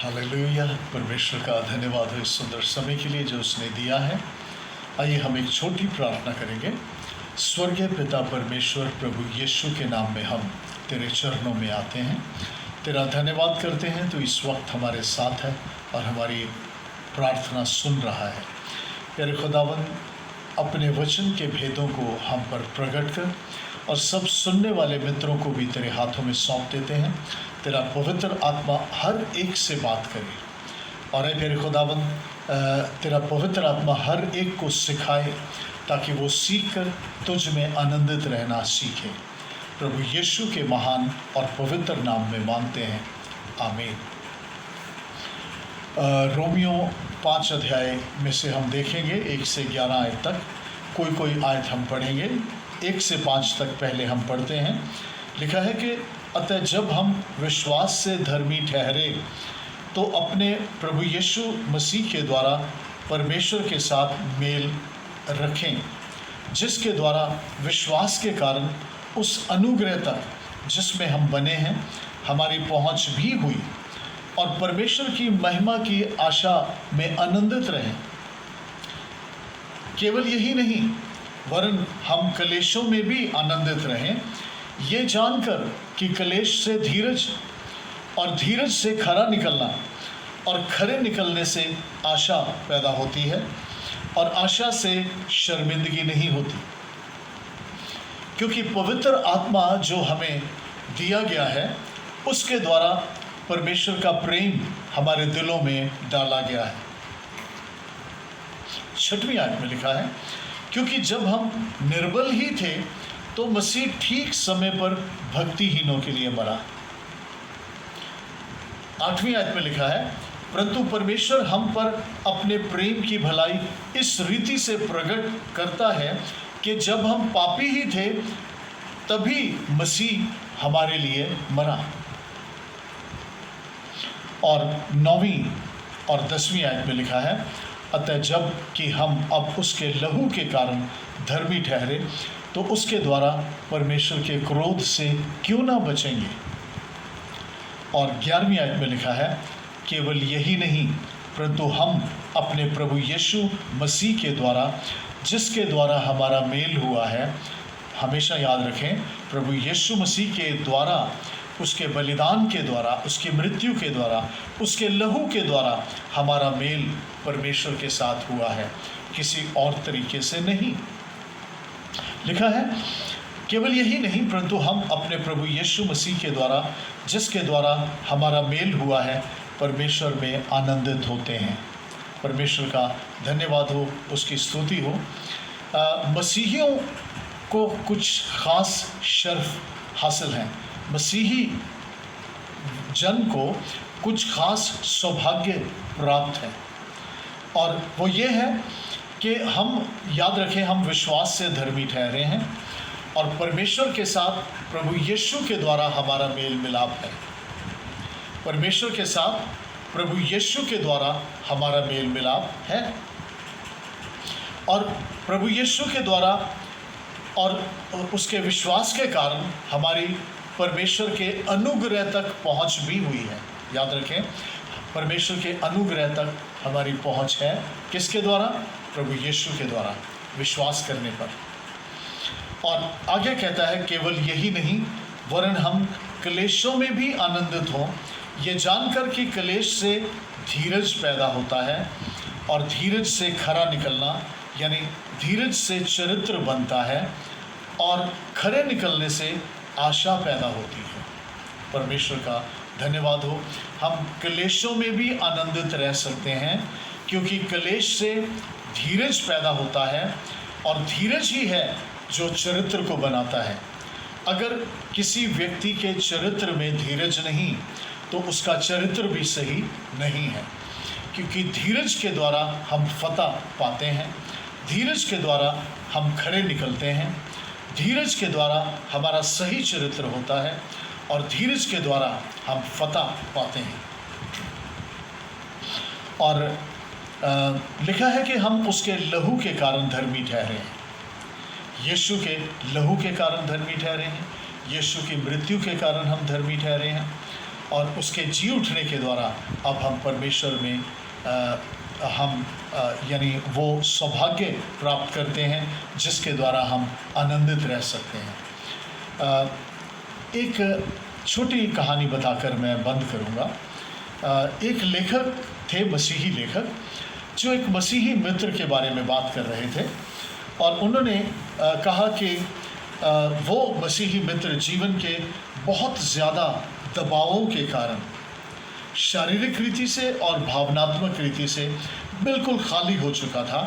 Hallelujah. परमेश्वर का धन्यवाद हो इस सुंदर समय के लिए जो उसने दिया है। आइए हम एक छोटी प्रार्थना करेंगे। स्वर्गीय पिता परमेश्वर, प्रभु यीशु के नाम में हम तेरे चरणों में आते हैं, तेरा धन्यवाद करते हैं। तो इस वक्त हमारे साथ है और हमारी प्रार्थना सुन रहा है। प्यारे खुदावंद, अपने वचन के भेदों को हम पर प्रकट कर और सब सुनने वाले मित्रों को भी तेरे हाथों में सौंप देते हैं। तेरा पवित्र आत्मा हर एक से बात करे और प्यारे खुदावंद, तेरा पवित्र आत्मा हर एक को सिखाए ताकि वो सीख कर तुझ में आनंदित रहना सीखे। प्रभु यीशु के महान और पवित्र नाम में मांगते हैं, आमीन। रोमियो 5 अध्याय में से हम देखेंगे 1 से 11 आयत तक। कोई आयत हम पढ़ेंगे। 1 से 5 तक पहले हम पढ़ते हैं। लिखा है कि अतः जब हम विश्वास से धर्मी ठहरे तो अपने प्रभु यीशु मसीह के द्वारा परमेश्वर के साथ मेल रखें, जिसके द्वारा विश्वास के कारण उस अनुग्रह तक जिसमें हम बने हैं हमारी पहुंच भी हुई और परमेश्वर की महिमा की आशा में आनंदित रहें। केवल यही नहीं, वरन हम क्लेशों में भी आनंदित रहें, ये जानकर कि क्लेश से धीरज और धीरज से खरा निकलना और खरे निकलने से आशा पैदा होती है और आशा से शर्मिंदगी नहीं होती। क्योंकि पवित्र आत्मा जो हमें दिया गया है उसके द्वारा परमेश्वर का प्रेम हमारे दिलों में डाला गया है। 6वीं आयत में लिखा है, क्योंकि जब हम निर्बल ही थे तो मसीह ठीक समय पर भक्तिहीनों के लिए मरा। 8वीं आयत में लिखा है, परंतु परमेश्वर हम पर अपने प्रेम की भलाई इस रीति से प्रकट करता है कि जब हम पापी ही थे तभी मसीह हमारे लिए मरा। और 9वीं और 10वीं आयत में लिखा है, अतः जब कि हम अब उसके लहू के कारण धर्मी ठहरे तो उसके द्वारा परमेश्वर के क्रोध से क्यों ना बचेंगे। और 11वीं आयत में लिखा है, केवल यही नहीं, परंतु हम अपने प्रभु यीशु मसीह के द्वारा जिसके द्वारा हमारा मेल हुआ है, हमेशा याद रखें, प्रभु यीशु मसीह के द्वारा, उसके बलिदान के द्वारा, उसकी मृत्यु के द्वारा, उसके लहू के द्वारा हमारा मेल परमेश्वर के साथ हुआ है, किसी और तरीके से नहीं। लिखा है, केवल यही नहीं, परंतु हम अपने प्रभु यीशु मसीह के द्वारा जिसके द्वारा हमारा मेल हुआ है परमेश्वर में आनंदित होते हैं। परमेश्वर का धन्यवाद हो, उसकी स्तुति हो। मसीहियों को कुछ खास शर्फ हासिल हैं। मसीही जन को कुछ खास सौभाग्य प्राप्त है और वो ये है कि हम याद रखें, हम विश्वास से धर्मी ठहरे हैं और परमेश्वर के साथ प्रभु यीशु के द्वारा हमारा मेल मिलाप है। परमेश्वर के साथ प्रभु यीशु के द्वारा हमारा मेल मिलाप है और प्रभु यीशु के द्वारा और उसके विश्वास के कारण हमारी परमेश्वर के अनुग्रह तक पहुंच भी हुई है। याद रखें, परमेश्वर के अनुग्रह तक हमारी पहुंच है। किसके द्वारा? प्रभु यीशु के द्वारा, विश्वास करने पर। और आगे कहता है, केवल यही नहीं, वरन हम क्लेशों में भी आनंदित हों, ये जानकर कि क्लेश से धीरज पैदा होता है और धीरज से खरा निकलना यानी धीरज से चरित्र बनता है और खरे निकलने से आशा पैदा होती है। परमेश्वर का धन्यवाद हो, हम क्लेशों में भी आनंदित रह सकते हैं क्योंकि क्लेश से धीरज पैदा होता है और धीरज ही है जो चरित्र को बनाता है। अगर किसी व्यक्ति के चरित्र में धीरज नहीं तो उसका चरित्र भी सही नहीं है, क्योंकि धीरज के द्वारा हम फतह पाते हैं, धीरज के द्वारा हम खरे निकलते हैं, धीरज के द्वारा हमारा सही चरित्र होता है और धीरज के द्वारा हम फतह पाते हैं। और लिखा है कि हम उसके लहू के कारण धर्मी ठहरे हैं। यीशु के लहू के कारण धर्मी ठहरे हैं, यीशु की मृत्यु के कारण हम धर्मी ठहरे हैं और उसके जी उठने के द्वारा अब हम परमेश्वर में यानी वो सौभाग्य प्राप्त करते हैं जिसके द्वारा हम आनंदित रह सकते हैं। एक छोटी कहानी बताकर मैं बंद करूंगा। एक लेखक थे, मसीही लेखक, जो एक मसीही मित्र के बारे में बात कर रहे थे और उन्होंने कहा कि वो मसीही मित्र जीवन के बहुत ज़्यादा दबावों के कारण शारीरिक रीति से और भावनात्मक रीति से बिल्कुल खाली हो चुका था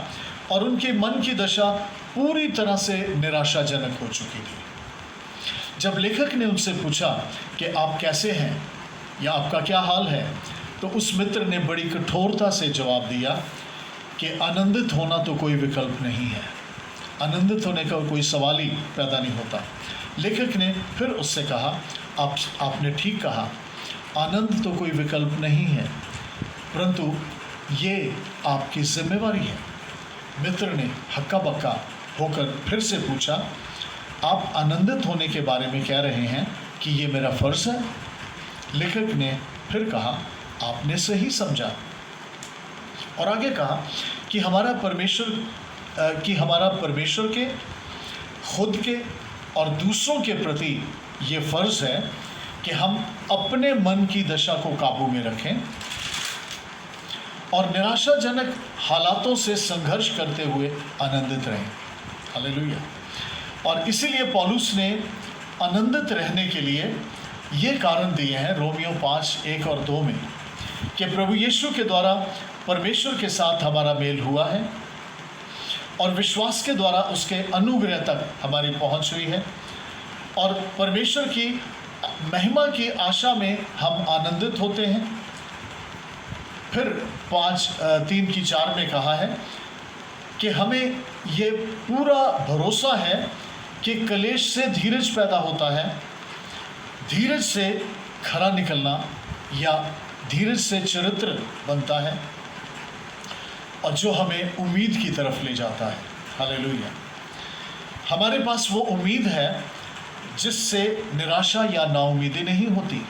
और उनके मन की दशा पूरी तरह से निराशाजनक हो चुकी थी। जब लेखक ने उनसे पूछा कि आप कैसे हैं या आपका क्या हाल है, तो उस मित्र ने बड़ी कठोरता से जवाब दिया कि आनंदित होना तो कोई विकल्प नहीं है, आनंदित होने का कोई सवाल ही पैदा नहीं होता। लेखक ने फिर उससे कहा, आपने ठीक कहा, आनंद तो कोई विकल्प नहीं है, परंतु ये आपकी जिम्मेवारी है। मित्र ने हक्का बक्का होकर फिर से पूछा, आप आनंदित होने के बारे में कह रहे हैं कि ये मेरा फ़र्ज़ है? लेखक ने फिर कहा, आपने सही समझा। और आगे कहा कि हमारा परमेश्वर के, खुद के और दूसरों के प्रति ये फ़र्ज़ है कि हम अपने मन की दशा को काबू में रखें और निराशाजनक हालातों से संघर्ष करते हुए आनंदित रहें। हालेलुया। और इसीलिए पौलुस ने आनंदित रहने के लिए ये कारण दिए हैं रोमियो 5:1 और 2 में कि प्रभु यीशु के द्वारा परमेश्वर के साथ हमारा मेल हुआ है और विश्वास के द्वारा उसके अनुग्रह तक हमारी पहुंच हुई है और परमेश्वर की महिमा की आशा में हम आनंदित होते हैं। फिर 5:3-4 में कहा है कि हमें ये पूरा भरोसा है कि क्लेश से धीरज पैदा होता है, धीरज से खरा निकलना या धीरज से चरित्र बनता है और जो हमें उम्मीद की तरफ ले जाता है। हालेलुया। हमारे पास वो उम्मीद है जिससे निराशा या नाउमीदी नहीं होती,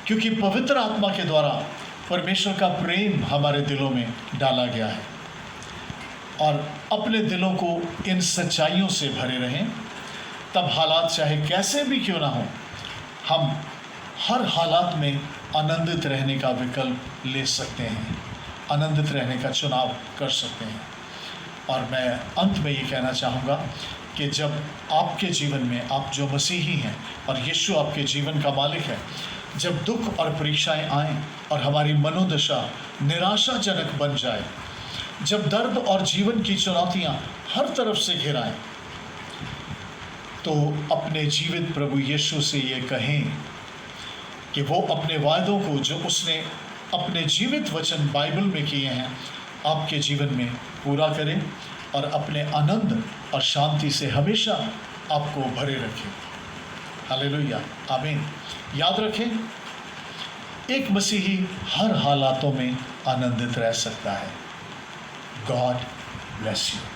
क्योंकि पवित्र आत्मा के द्वारा परमेश्वर का प्रेम हमारे दिलों में डाला गया है और अपने दिलों को इन सच्चाइयों से भरे रहें, तब हालात चाहे कैसे भी क्यों ना हो, हम हर हालात में आनंदित रहने का विकल्प ले सकते हैं, आनंदित रहने का चुनाव कर सकते हैं। और मैं अंत में ये कहना चाहूँगा कि जब आपके जीवन में, आप जो मसीही हैं और यीशु आपके जीवन का मालिक है, जब दुख और परीक्षाएं आएँ और हमारी मनोदशा निराशाजनक बन जाए, जब दर्द और जीवन की चुनौतियाँ हर तरफ से घिराएं, तो अपने जीवित प्रभु यीशु से ये कहें कि वो अपने वायदों को जो उसने अपने जीवित वचन बाइबल में किए हैं आपके जीवन में पूरा करें और अपने आनंद और शांति से हमेशा आपको भरे रखें। हालेलुया, आमीन। याद रखें, एक मसीही हर हालातों में आनंदित रह सकता है। God bless you.